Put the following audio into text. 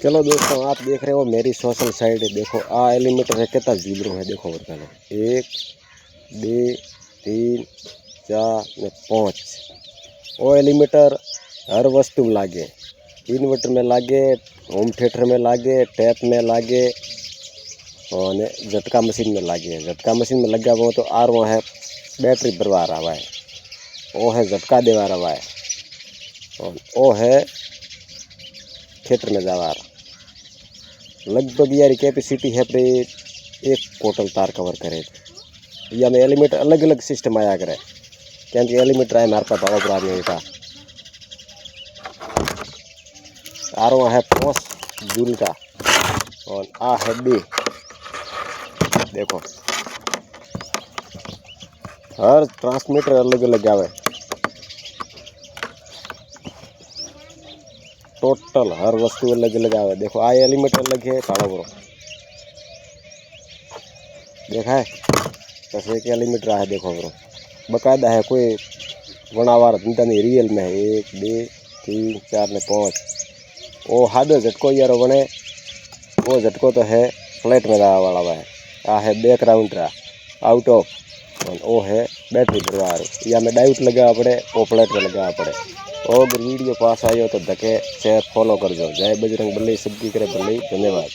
चलो दोस्तों, आप देख रहे हो मेरी सोशल साइट। देखो आ एलिमीटर है, कितना जीब्रो है देखो बरकानो। 1 2 3 4 ने 5 ओ एलिमीटर हर वस्तु में लागे। इन्वर्टर में लागे, होम थिएटर में लागे, टैप में लागे और झटका मशीन में लागे। झटका मशीन में लगा वो तो आर वो है बैटरी भरवा रहा है, वो है झटका देवा रहा है और वो है थिएटर में जावा रहा। लगभग यार कैपेसिटी है पे 1 क्विंटल तार कवर करे। या में एलिमीटर अलग अलग सिस्टम आया करे, क्योंकि एलिमीटर है मारे पास भाव पुरानी था। आरो है 5 जूल का और आ है 2। देखो हर ट्रांसमीटर अलग अलग आवे, टोटल हर वस्तु अलग अलग आवे। देखो आ एलिमीटर अलग है, कालो बरो देखा है कैसे एक एलिमीटर है। देखो बरो बकायदा है, कोई वनावार धंधा नहीं, रियल में है। 1 2 3 4 ने 5 वो हादो झटको यार बने। वो झटको तो है फ्लैट में जावा वाला है। आ है बैकग्राउंड रा आउट ऑफ और वो है बैटरी भरवा। या में डायोड लगा पड़े, वो फ्लैट में लगा पड़े। और अगर वीडियो पास आयो तो धके शेयर फॉलो कर दो। जय बजरंग बली, सबकी करे भली। धन्यवाद।